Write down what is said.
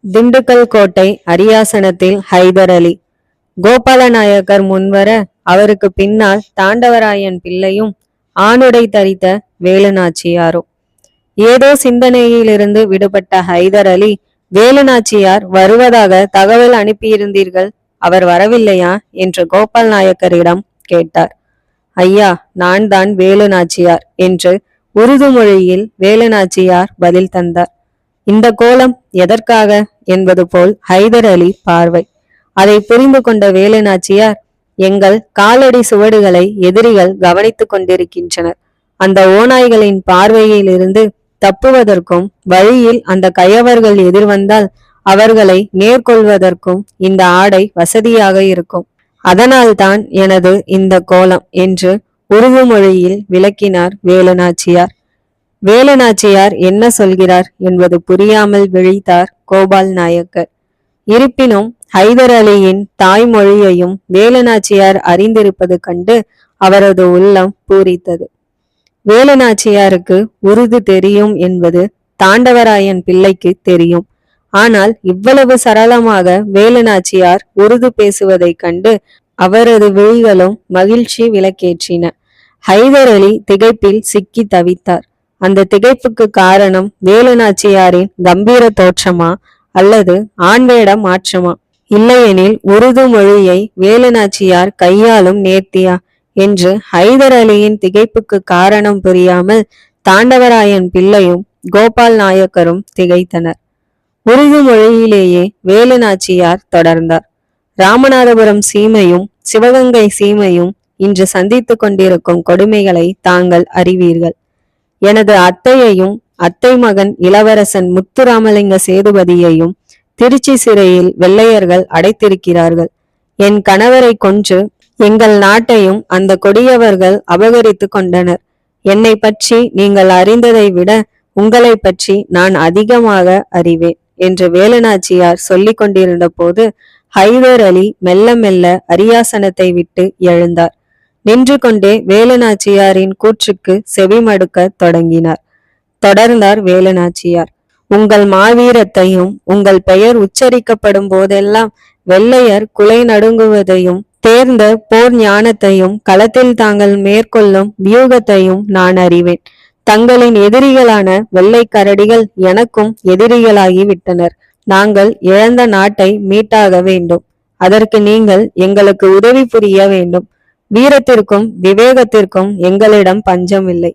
திண்டுக்கல் கோட்டை அரியாசனத்தில் ஹைதர் அலி. கோபாலநாயக்கர் முன்வர அவருக்கு பின்னால் தாண்டவராயன் பிள்ளையும் ஆணுடை தரித்த வேலுநாச்சியாரும். ஏதோ சிந்தனையிலிருந்து விடுபட்ட ஹைதர் அலி, வேலுநாச்சியார் வருவதாக தகவல் அனுப்பியிருந்தீர்கள், அவர் வரவில்லையா என்று கோபால் நாயக்கரிடம் கேட்டார். ஐயா, நான் தான் வேலுநாச்சியார் என்று உருது மொழியில் வேலுநாச்சியார் பதில் தந்தார். இந்த கோலம் எதற்காக என்பது போல் ஹைதர் அலி பார்வை. அதை புரிந்து கொண்ட வேலுநாச்சியார், எங்கள் காலடி சுவடுகளை எதிரிகள் கவனித்துக் கொண்டிருக்கின்றனர். அந்த ஓநாய்களின் பார்வையில் இருந்து தப்புவதற்கும் வழியில் அந்த கயவர்கள் எதிர்வந்தால் அவர்களை நேர்கொள்வதற்கும் இந்த ஆடை வசதியாக இருக்கும். அதனால்தான் எனது இந்த கோலம் என்று உருது மொழியில் விளக்கினார் வேலுநாச்சியார். வேலுநாச்சியார் என்ன சொல்கிறார் என்பது புரியாமல் விழித்தார் கோபால் நாயக்கர். இருப்பினும் ஹைதர் அலியின் தாய்மொழியையும் வேலுநாச்சியார் அறிந்திருப்பது கண்டு அவரது உள்ளம் பூரித்தது. வேலுநாச்சியாருக்கு உருது தெரியும் என்பது தாண்டவராயன் பிள்ளைக்கு தெரியும். ஆனால் இவ்வளவு சரளமாக வேலுநாச்சியார் உருது பேசுவதைக் கண்டு அவரது விழிகளும் மகிழ்ச்சி விளக்கேற்றின. ஹைதர் அலி திகைப்பில் சிக்கி தவித்தார். அந்த திகைப்புக்கு காரணம் வேலுநாச்சியாரின் கம்பீர தோற்றமா அல்லது ஆண்வேட மாற்றமா? இல்லையெனில் உருது மொழியை வேலுநாச்சியார் கையாளும் நேர்த்தியா என்று ஹைதர் அலியின் திகைப்புக்கு காரணம் புரியாமல் தாண்டவராயன் பிள்ளையும் கோபால் நாயக்கரும் திகைத்தனர். உருது மொழியிலேயே வேலுநாச்சியார் தொடர்ந்தார். ராமநாதபுரம் சீமையும் சிவகங்கை சீமையும் இன்று சந்தித்து கொண்டிருக்கும் கொடுமைகளை தாங்கள் அறிவீர்கள். எனது அத்தையையும் அத்தை மகன் இளவரசன் முத்துராமலிங்க சேதுபதியையும் திருச்சி சிறையில் வெள்ளையர்கள் அடைத்திருக்கிறார்கள். என் கணவரை கொன்று எங்கள் நாட்டையும் அந்த கொடியவர்கள் அபகரித்து கொண்டனர். என்னை பற்றி நீங்கள் அறிந்ததை விட உங்களை பற்றி நான் அதிகமாக அறிவேன் என்று வேலுநாச்சியார் சொல்லிக் கொண்டிருந்த போது ஹைதர் அலி மெல்ல மெல்ல அரியாசனத்தை விட்டு எழுந்தார். நின்று கொண்டே வேலுநாச்சியாரின் கூற்றுக்கு செவிமடுக்க தொடங்கினார். தொடர்ந்தார் வேலுநாச்சியார். உங்கள் மாவீரத்தையும் உங்கள் பெயர் உச்சரிக்கப்படும் போதெல்லாம் வெள்ளையர் குலை நடுங்குவதையும் தேர்ந்த போர் ஞானத்தையும் களத்தில் தாங்கள் மேற்கொள்ளும் வியூகத்தையும் நான் அறிவேன். தங்களின் எதிரிகளான வெள்ளை கரடிகள் எனக்கும் எதிரிகளாகி விட்டனர். நாங்கள் இழந்த நாட்டை மீட்டாக வேண்டும். அதற்கு நீங்கள் எங்களுக்கு உதவி புரிய வேண்டும். வீரத்திற்கும் விவேகத்திற்கும் எங்களிடம் பஞ்சம் இல்லை.